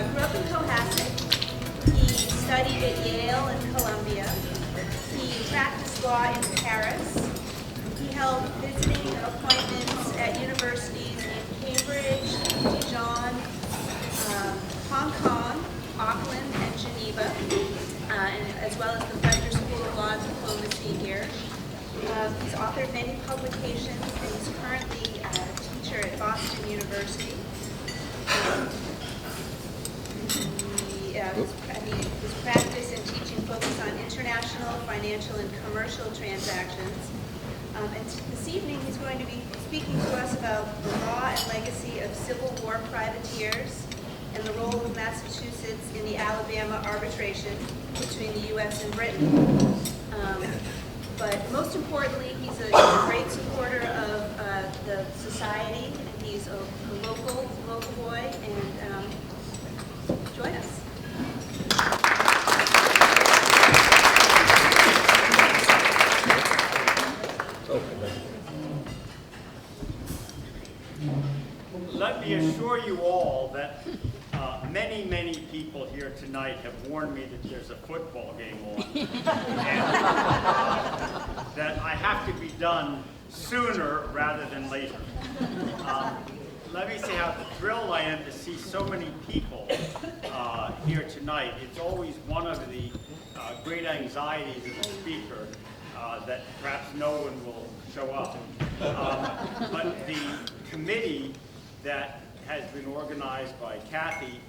grew up in Cohasset. He studied at Yale and Columbia. He practiced law in Paris. He held visiting appointments at universities in Cambridge, Dijon, Hong Kong, Auckland, and Geneva, as well as the Fletcher School of Law and Diplomacy here. He's authored many publications, and he's currently a teacher at Boston University. His practice and teaching focus on international, financial, and commercial transactions. And this evening he's going to be speaking to us about the law and legacy of Civil War privateers and the role of Massachusetts in the Alabama arbitration between the U.S. and Britain. But most importantly, he's a great supporter of the society, and he's a local boy, and join us. Let me assure you all that many people here tonight have warned me that there's a football game on, and that I have to be done sooner rather than later. Let me say how thrilled I am to see so many people here tonight. It's always one of the great anxieties of the speaker that perhaps no one will show up. But the committee that has been organized by Kathy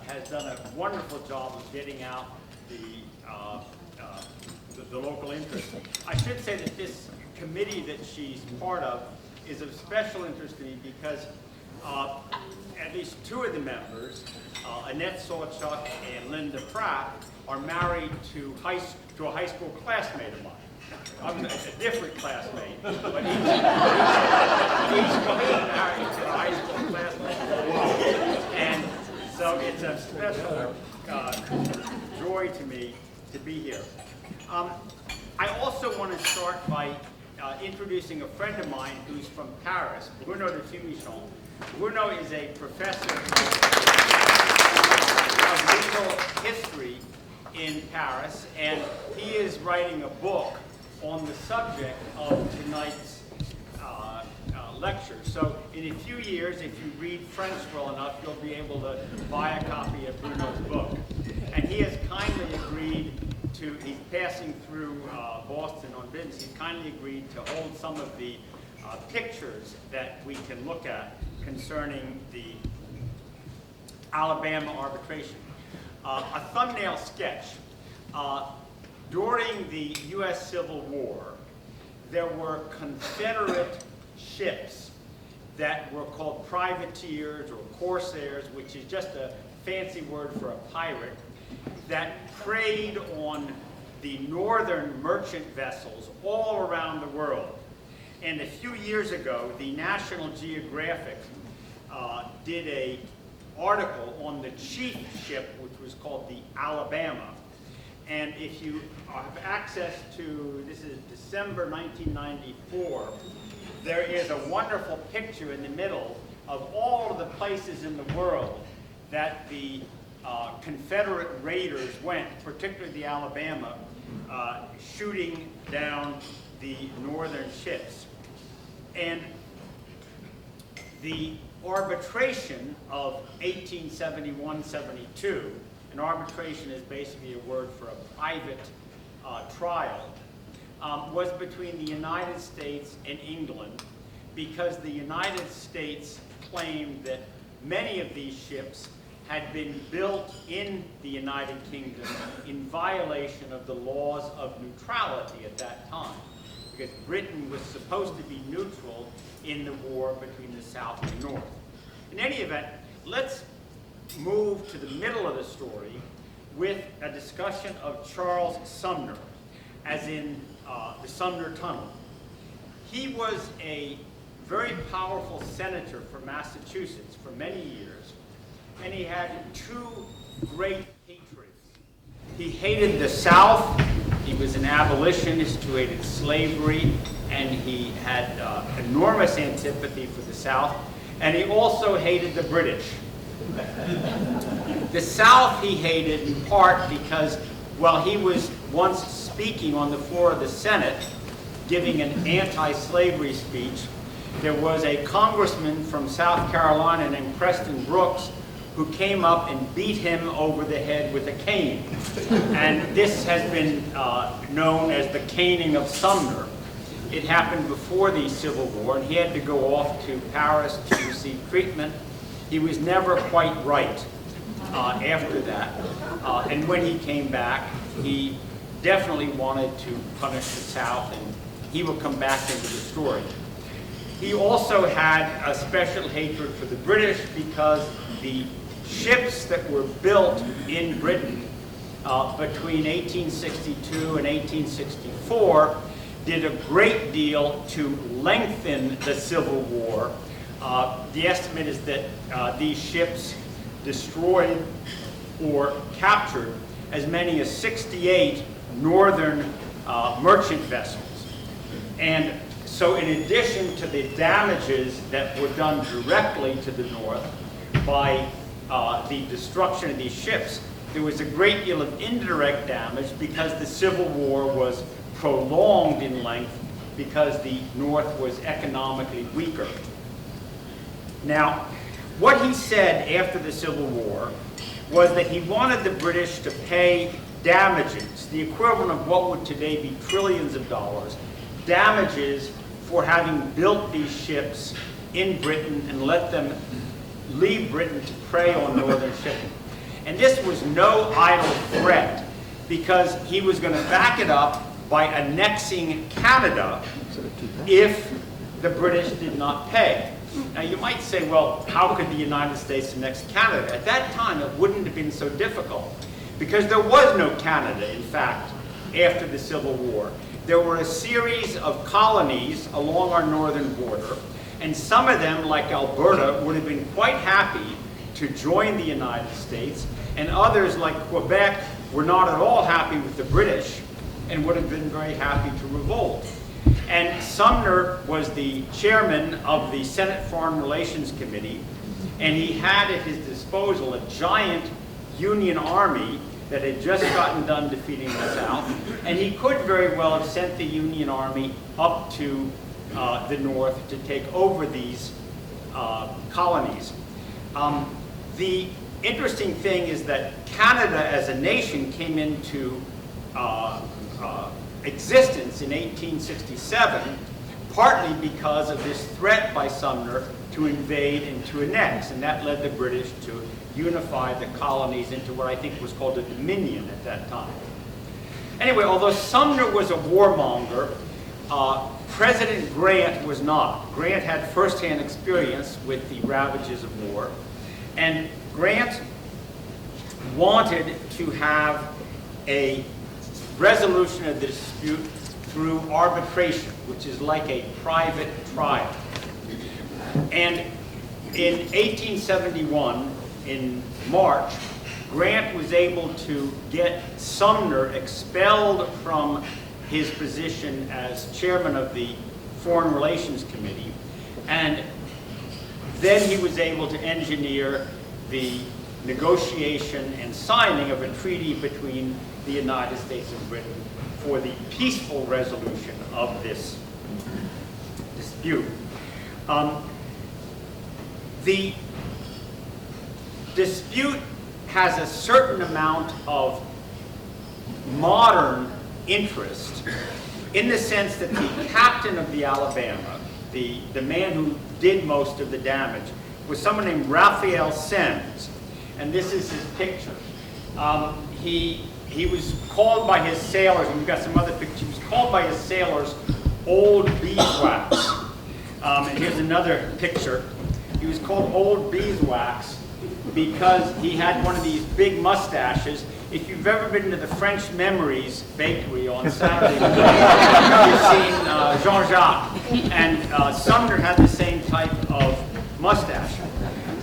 has done a wonderful job of getting out the local interest. I should say that this committee that she's part of is of special interest to me because at least two of the members, Annette Sawchuk and Linda Pratt, are married to a high school classmate of mine. I'm a different classmate, but each was married to a high school classmate. And so it's a special joy to me to be here. I also want to start by introducing a friend of mine who's from Paris, Bruno de Fumichon. Bruno is a professor of legal history in Paris, and he is writing a book on the subject of tonight's lecture. So in a few years, if you read French well enough, you'll be able to buy a copy of Bruno's book. And he has kindly agreed to, he's passing through Boston on business, he's kindly agreed to hold some of the pictures that we can look at concerning the Alabama arbitration. A thumbnail sketch. During the U.S. Civil War, there were Confederate ships that were called privateers or corsairs, which is just a fancy word for a pirate, that preyed on the northern merchant vessels all around the world. And a few years ago, the National Geographic did an article on the chief ship, which was called the Alabama. And if you have access to, this is December 1994, there is a wonderful picture in the middle of all of the places in the world that the Confederate raiders went, particularly the Alabama, shooting down the northern ships. And the arbitration of 1871-72, an arbitration is basically a word for a private trial, was between the United States and England, because the United States claimed that many of these ships had been built in the United Kingdom in violation of the laws of neutrality at that time, because Britain was supposed to be neutral in the war between the South and the North. In any event, let's move to the middle of the story with a discussion of Charles Sumner, as in the Sumner Tunnel. He was a very powerful senator for Massachusetts for many years, and he had two great hatreds. He hated the South. He was an abolitionist who hated slavery, and he had enormous antipathy for the South, and he also hated the British. The South he hated in part because, well, he was once speaking on the floor of the Senate, giving an anti-slavery speech. There was a congressman from South Carolina named Preston Brooks who came up and beat him over the head with a cane. And this has been known as the caning of Sumner. It happened before the Civil War, and he had to go off to Paris to receive treatment. He was never quite right after that. And when he came back, he definitely wanted to punish the South, and he will come back into the story. He also had a special hatred for the British because the ships that were built in Britain between 1862 and 1864 did a great deal to lengthen the Civil War. The estimate is that these ships destroyed or captured as many as 68 northern merchant vessels. And so in addition to the damages that were done directly to the North by the destruction of these ships, there was a great deal of indirect damage because the Civil War was prolonged in length because the North was economically weaker. Now, what he said after the Civil War was that he wanted the British to pay damages, the equivalent of what would today be trillions of dollars, damages for having built these ships in Britain and let them leave Britain to prey on northern shipping. And this was no idle threat, because he was going to back it up by annexing Canada if the British did not pay. Now you might say, well, how could the United States annex Canada? At that time, it wouldn't have been so difficult, because there was no Canada, in fact, after the Civil War. There were a series of colonies along our northern border, and some of them, like Alberta, would have been quite happy to join the United States, and others, like Quebec, were not at all happy with the British and would have been very happy to revolt. And Sumner was the chairman of the Senate Foreign Relations Committee, and he had at his disposal a giant Union army that had just gotten done defeating the South, and he could very well have sent the Union army up to the North to take over these colonies. The interesting thing is that Canada as a nation came into existence in 1867, partly because of this threat by Sumner to invade and to annex, and that led the British to unify the colonies into what I think was called a dominion at that time. Anyway, although Sumner was a warmonger, President Grant was not. Grant had firsthand experience with the ravages of war, and Grant wanted to have a resolution of the dispute through arbitration, which is like a private trial. And in 1871, in March, Grant was able to get Sumner expelled from his position as chairman of the Foreign Relations Committee, and then he was able to engineer the negotiation and signing of a treaty between the United States and Britain for the peaceful resolution of this dispute. The dispute has a certain amount of modern interest in the sense that the captain of the Alabama, the man who did most of the damage, was someone named Raphael Semmes, and this is his picture. He was called by his sailors, and we've got some other pictures, he was called by his sailors Old Beeswax. And here's another picture. He was called Old Beeswax because he had one of these big mustaches. If you've ever been to the French Memories bakery on Saturday morning, you've seen Jean-Jacques. And Sumner had the same type of mustache.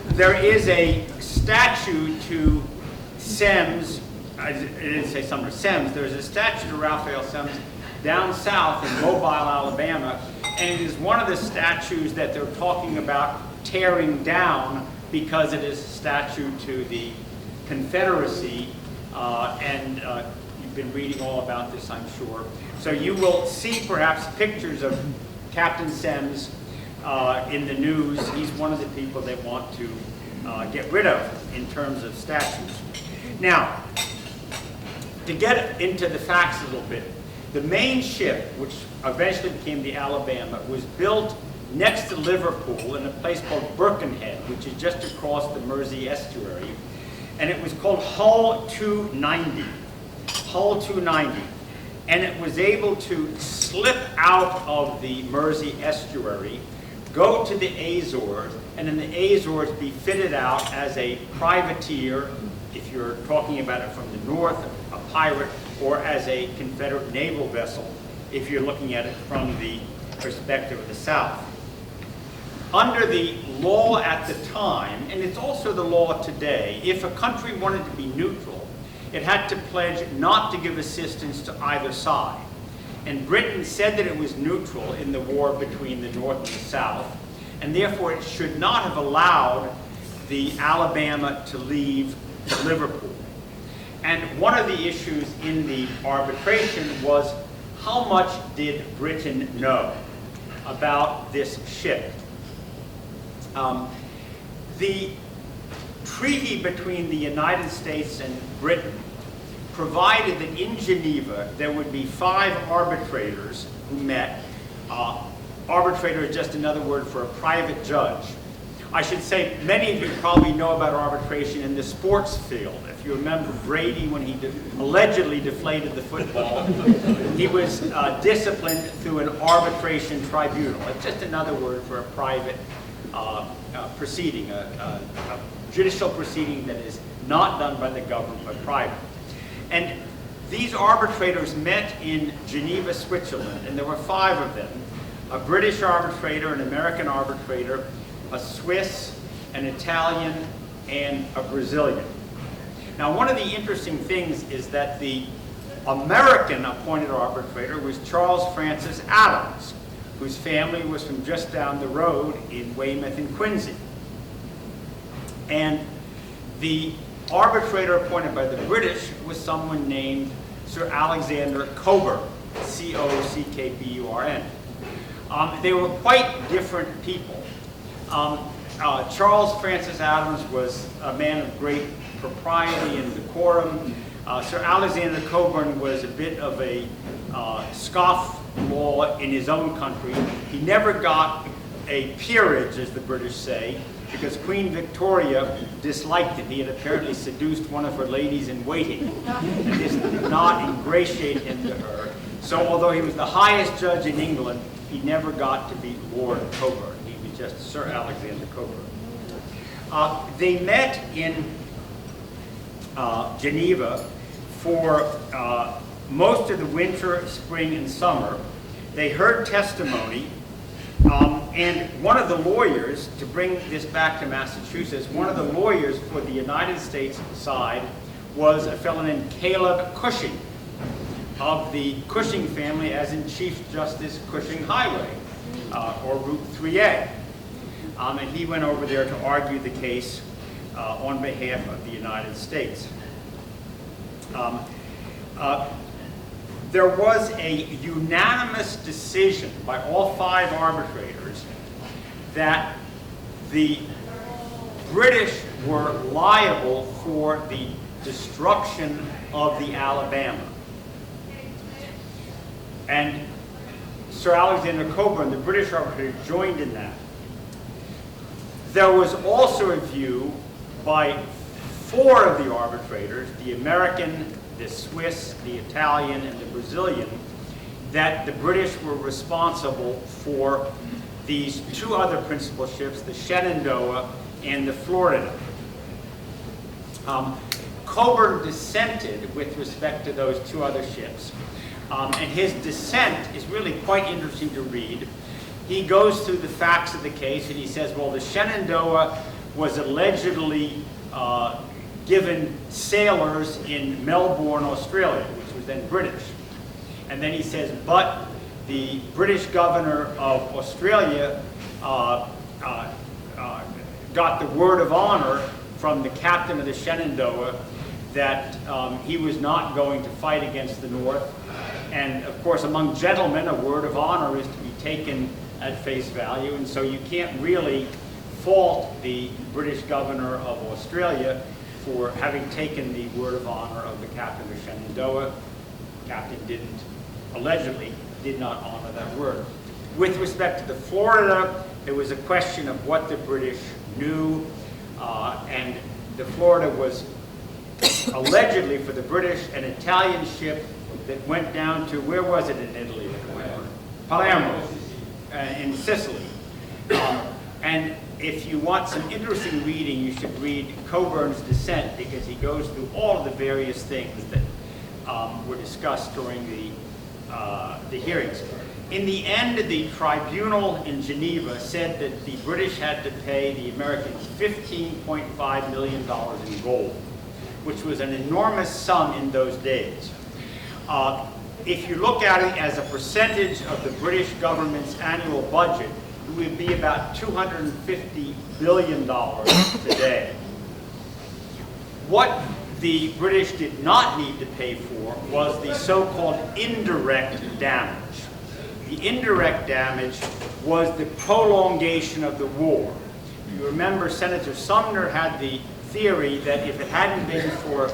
There is a statue to Semmes. I didn't say Sumner, Semmes. There's a statue to Raphael Semmes down south in Mobile, Alabama, and it is one of the statues that they're talking about tearing down because it is a statue to the Confederacy, and you've been reading all about this, I'm sure. So you will see perhaps pictures of Captain Semmes in the news. He's one of the people they want to get rid of in terms of statues. Now, to get into the facts a little bit, the main ship, which eventually became the Alabama, was built next to Liverpool in a place called Birkenhead, which is just across the Mersey estuary, and it was called Hull 290. Hull 290. And it was able to slip out of the Mersey estuary, go to the Azores, and in the Azores be fitted out as a privateer, if you're talking about it from the north, a pirate, or as a Confederate naval vessel, if you're looking at it from the perspective of the South. Under the law at the time, and it's also the law today, if a country wanted to be neutral, it had to pledge not to give assistance to either side. And Britain said that it was neutral in the war between the North and the South, and therefore it should not have allowed the Alabama to leave Liverpool. And one of the issues in the arbitration was how much did Britain know about this ship? The treaty between the United States and Britain provided that in Geneva there would be 5 arbitrators who met. Arbitrator is just another word for a private judge. I should say many of you probably know about arbitration in the sports field. If you remember Brady when he allegedly deflated the football, he was disciplined through an arbitration tribunal. It's just another word for a private proceeding, a judicial proceeding that is not done by the government but private. And these arbitrators met in Geneva, Switzerland, and there were 5 of them: a British arbitrator, an American arbitrator, a Swiss, an Italian, and a Brazilian. Now, one of the interesting things is that the American appointed arbitrator was Charles Francis Adams, whose family was from just down the road in Weymouth and Quincy. And the arbitrator appointed by the British was someone named Sir Alexander Cockburn, C-O-C-K-B-U-R-N. They were quite different people. Charles Francis Adams was a man of great propriety and decorum. Sir Alexander Cockburn was a bit of a scofflaw in his own country. He never got a peerage, as the British say, because Queen Victoria disliked him. He had apparently seduced one of her ladies-in-waiting, and this did not ingratiate him to her. So although he was the highest judge in England, he never got to be Lord Cockburn. He was just Sir Alexander Cockburn. They met in Geneva for most of the winter, spring, and summer. They heard testimony, and one of the lawyers, to bring this back to Massachusetts, one of the lawyers for the United States side was a fellow named Caleb Cushing, of the Cushing family, as in Chief Justice Cushing Highway, or Route 3A. And he went over there to argue the case on behalf of the United States. There was a unanimous decision by all 5 arbitrators that the British were liable for the destruction of the Alabama. And Sir Alexander Cockburn, the British arbitrator, joined in that. There was also a view by 4 of the arbitrators, the American, the Swiss, the Italian, and the Brazilian, that the British were responsible for these 2 other principal ships, the Shenandoah and the Florida. Cockburn dissented with respect to those 2 other ships. And his dissent is really quite interesting to read. He goes through the facts of the case, and he says, well, the Shenandoah was allegedly given sailors in Melbourne, Australia, which was then British. And then he says, but the British governor of Australia got the word of honor from the captain of the Shenandoah that he was not going to fight against the North. And of course, among gentlemen, a word of honor is to be taken at face value, and so you can't really fault the British governor of Australia for having taken the word of honor of the captain of Shenandoah. The captain allegedly did not honor that word. With respect to the Florida, there was a question of what the British knew, and the Florida was allegedly for the British an Italian ship that went down to, where was it in Italy? Palermo, in Sicily. And if you want some interesting reading, you should read Coburn's Descent, because he goes through all of the various things that were discussed during the hearings. In the end, the tribunal in Geneva said that the British had to pay the Americans $15.5 million in gold, which was an enormous sum in those days. If you look at it as a percentage of the British government's annual budget, it would be about $250 billion today. What the British did not need to pay for was the so-called indirect damage. The indirect damage was the prolongation of the war. If you remember, Senator Sumner had the theory that if it hadn't been for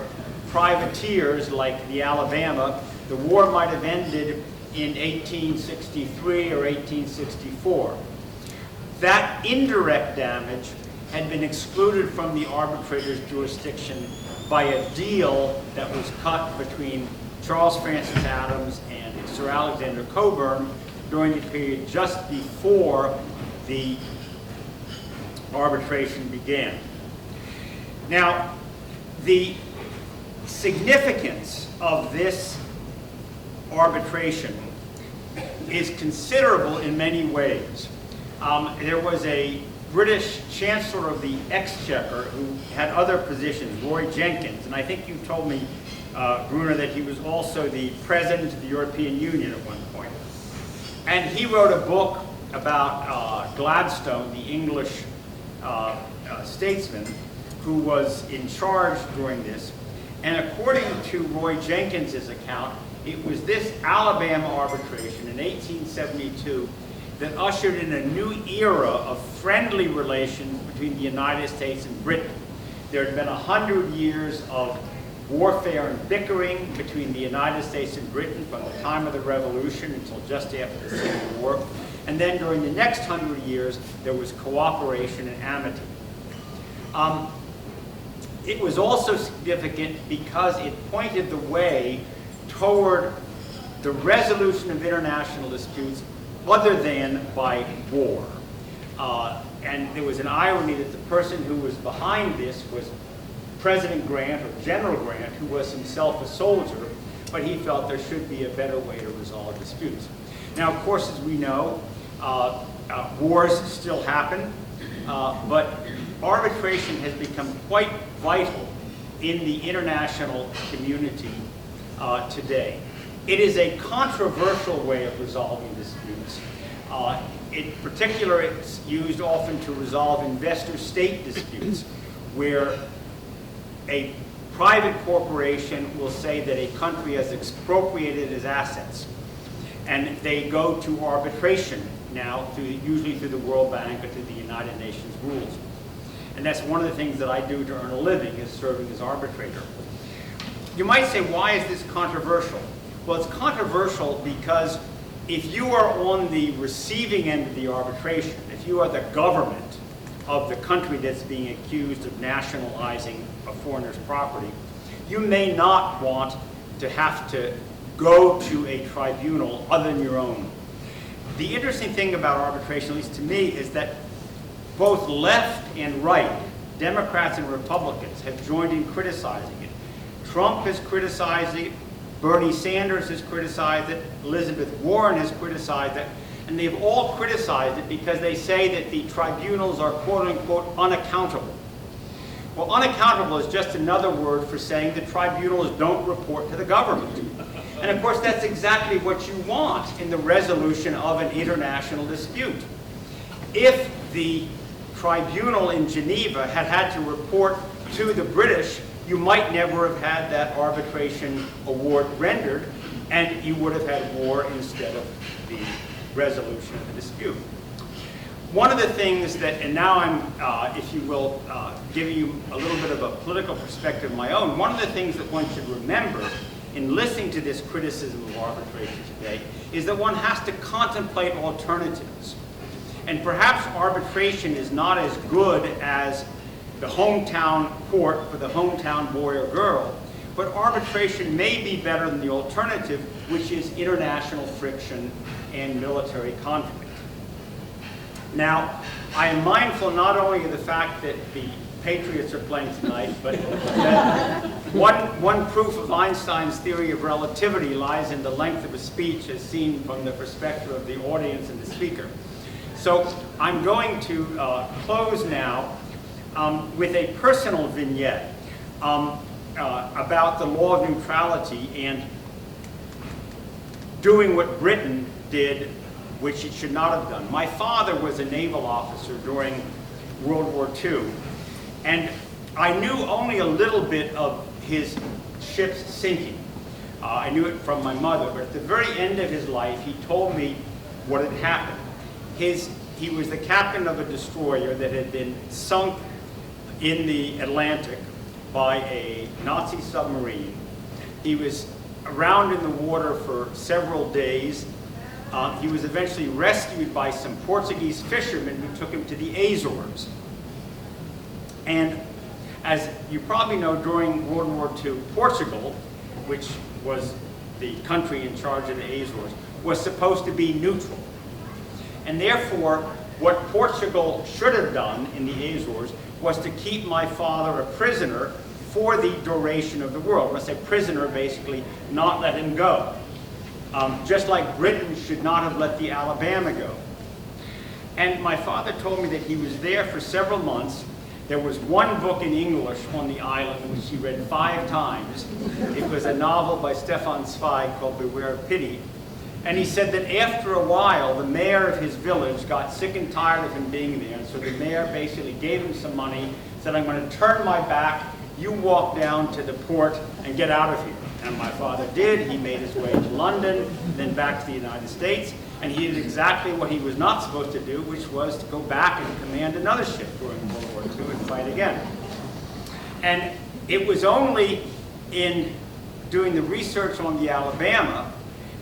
privateers like the Alabama, the war might have ended in 1863 or 1864. That indirect damage had been excluded from the arbitrator's jurisdiction by a deal that was cut between Charles Francis Adams and Sir Alexander Cockburn during the period just before the arbitration began. Now, the significance of this arbitration is considerable in many ways. There was a British Chancellor of the Exchequer who had other positions, Roy Jenkins, and I think you told me, Bruno, that he was also the President of the European Union at one point. And he wrote a book about Gladstone, the English statesman, who was in charge during this. And according to Roy Jenkins's account, it was this Alabama arbitration in 1872 that ushered in a new era of friendly relations between the United States and Britain. There had been 100 years of warfare and bickering between the United States and Britain from the time of the Revolution until just after the Civil War. And then during the next 100 years, there was cooperation and amity. It was also significant because it pointed the way toward the resolution of international disputes other than by war. And there was an irony that the person who was behind this was President Grant, or General Grant, who was himself a soldier, but he felt there should be a better way to resolve disputes. Now, of course, as we know, wars still happen, but arbitration has become quite vital in the international community today. It is a controversial way of resolving disputes. In particular, it's used often to resolve investor-state disputes, where a private corporation will say that a country has expropriated its assets, and they go to arbitration now, usually through the World Bank or through the United Nations rules. And that's one of the things that I do to earn a living, is serving as arbitrator. You might say, why is this controversial? Well, it's controversial because if you are on the receiving end of the arbitration, if you are the government of the country that's being accused of nationalizing a foreigner's property, you may not want to have to go to a tribunal other than your own. The interesting thing about arbitration, at least to me, is that both left and right, Democrats and Republicans, have joined in criticizing it. Trump has criticized it, Bernie Sanders has criticized it, Elizabeth Warren has criticized it, and they've all criticized it because they say that the tribunals are quote-unquote unaccountable. Well, unaccountable is just another word for saying the tribunals don't report to the government. And of course, that's exactly what you want in the resolution of an international dispute. If the tribunal in Geneva had had to report to the British, you might never have had that arbitration award rendered, and you would have had war instead of the resolution of the dispute. One of the things that, and now I'm, if you will, giving you a little bit of a political perspective of my own, one of the things that one should remember in listening to this criticism of arbitration today is that one has to contemplate alternatives. And perhaps arbitration is not as good as the hometown court for the hometown boy or girl, but arbitration may be better than the alternative, which is international friction and military conflict. Now, I am mindful not only of the fact that the Patriots are playing tonight, but that one proof of Einstein's theory of relativity lies in the length of a speech as seen from the perspective of the audience and the speaker. So I'm going to close now with a personal vignette about the law of neutrality and doing what Britain did, which it should not have done. My father was a naval officer during World War II, and I knew only a little bit of his ships sinking. I knew it from my mother, but at the very end of his life, he told me what had happened. He was the captain of a destroyer that had been sunk in the Atlantic by a Nazi submarine. He was around in the water for several days. He was eventually rescued by some Portuguese fishermen who took him to the Azores. And as you probably know, during World War II, Portugal, which was the country in charge of the Azores, was supposed to be neutral. And therefore, what Portugal should have done in the Azores was to keep my father a prisoner for the duration of the war. When I say prisoner, basically, not let him go. Just like Britain should not have let the Alabama go. And my father told me that he was there for several months. There was one book in English on the island which he read 5 times. It was a novel by Stefan Zweig called Beware of Pity. And he said that after a while, the mayor of his village got sick and tired of him being there. And so the mayor basically gave him some money, said, I'm going to turn my back, you walk down to the port and get out of here. And my father did. He made his way to London, then back to the United States. And he did exactly what he was not supposed to do, which was to go back and command another ship during World War II and fight again. And it was only in doing the research on the Alabama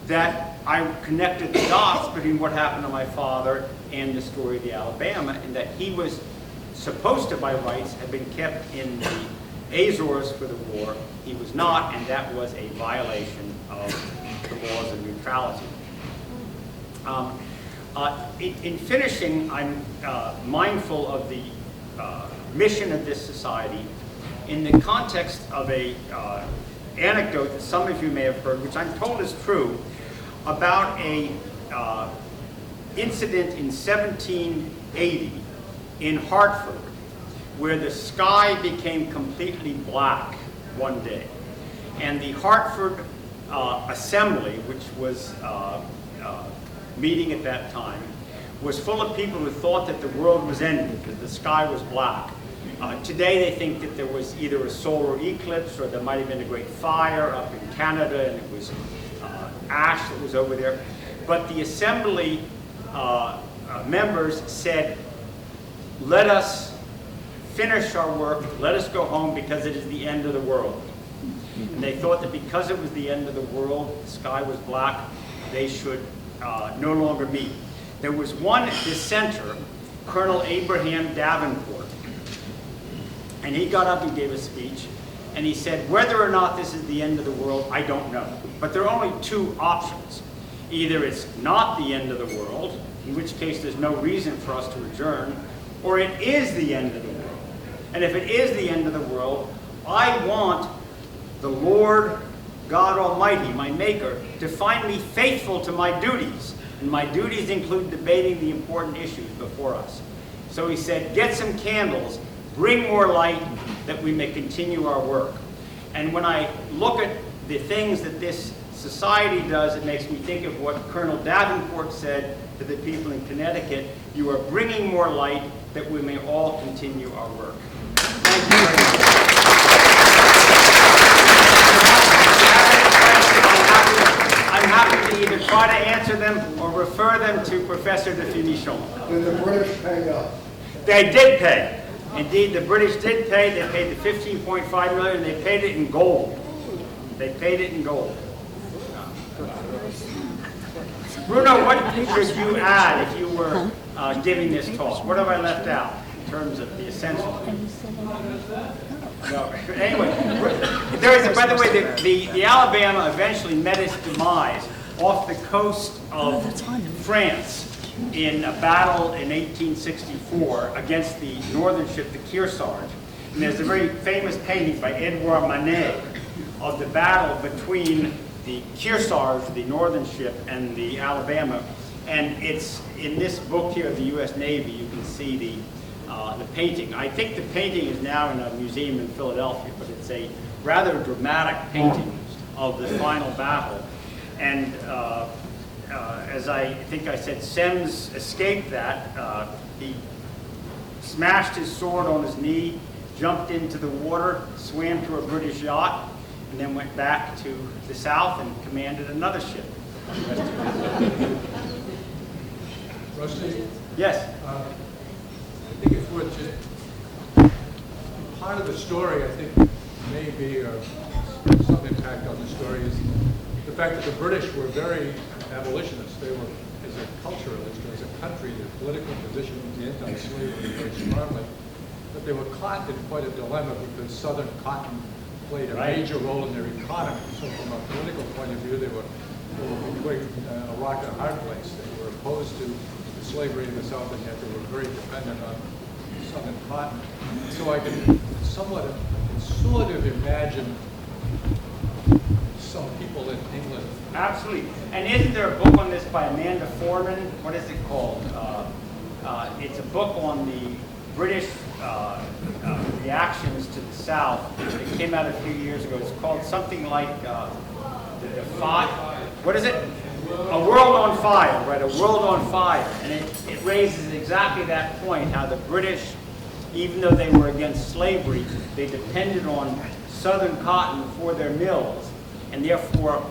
that I connected the dots between what happened to my father and the story of the Alabama, and that he was supposed to, by rights, have been kept in the Azores for the war. He was not, and that was a violation of the laws of neutrality. In finishing, I'm mindful of the mission of this society in the context of a anecdote that some of you may have heard, which I'm told is true, about a incident in 1780 in Hartford, where the sky became completely black one day. And the Hartford Assembly, which was meeting at that time, was full of people who thought that the world was ending because the sky was black. Today they think that there was either a solar eclipse or there might have been a great fire up in Canada and it was ash that was over there. But the Assembly members said, let us finish our work, let us go home because it is the end of the world. And they thought that because it was the end of the world, the sky was black, they should no longer meet. There was one dissenter, Colonel Abraham Davenport, and he got up and gave a speech, and he said, whether or not this is the end of the world, I don't know. But there are only 2 options. Either it's not the end of the world, in which case there's no reason for us to adjourn, or it is the end of the world. And if it is the end of the world, I want the Lord God Almighty, my Maker, to find me faithful to my duties. And my duties include debating the important issues before us. So he said, get some candles, bring more light, that we may continue our work. And when I look at the things that this society does, it makes me think of what Colonel Davenport said to the people in Connecticut, you are bringing more light that we may all continue our work. Thank you very much. answer them or refer them to Professor de Finichon. Did the British pay up? They did pay. Indeed, the British did pay. They paid the 15.5 million, and they paid it in gold. They paid it in gold. Bruno, what should you add if you were giving this talk? What have I left out in terms of the essentials? No. Anyway, by the way, the Alabama eventually met its demise off the coast of France in a battle in 1864 against the northern ship, the Kearsarge. And there's a very famous painting by Edouard Manet of the battle between the Kearsarge, the northern ship, and the Alabama. And it's in this book here of the U.S. Navy, you can see the painting. I think the painting is now in a museum in Philadelphia, but it's a rather dramatic painting of the final battle. And as I think I said, Semmes escaped that. He smashed his sword on his knee, jumped into the water, swam to a British yacht, and then went back to the south and commanded another ship. Rusty? Yes? I think it's worth just, part of the story, I think, may be, or some impact on the story, is the fact that the British were very abolitionists. They were, as a culturalist, as a country, their political position was anti-slavery very strongly. But they were caught in quite a dilemma because Southern cotton played a major role in their economy. So from a political point of view, they were between a rock and a hard place. They were opposed to slavery in the South, and yet they were very dependent on Southern cotton. So I can sort of imagine some people in England. Absolutely. And isn't there a book on this by Amanda Foreman? What is it called? It's a book on the British reactions to the South. It came out a few years ago. It's called something like what is it? A World on Fire, right? A World on Fire. And it raises exactly that point, how the British, even though they were against slavery, they depended on Southern cotton for their mills. And therefore,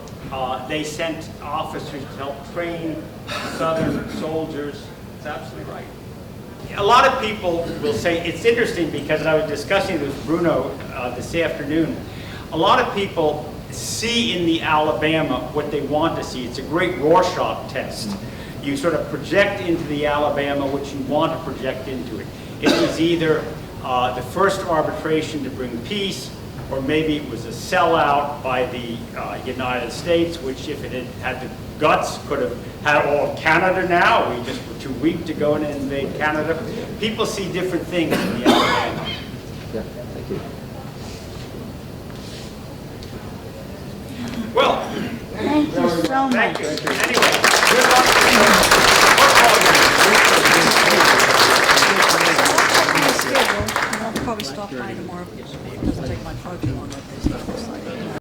they sent officers to help train Southern soldiers. It's absolutely right. A lot of people will say, it's interesting because I was discussing with Bruno this afternoon. A lot of people see in the Alabama what they want to see. It's a great Rorschach test. You sort of project into the Alabama what you want to project into it. It was either the first arbitration to bring peace, or maybe it was a sellout by the United States, which if it had the guts could have had all of Canada now. We just were too weak to go and invade Canada. People see different things in the Alabama. Yeah, thank you. Well, Thank you so much. thank you. Anyway, good luck. I'll probably stop by tomorrow because it doesn't take my car too long like this.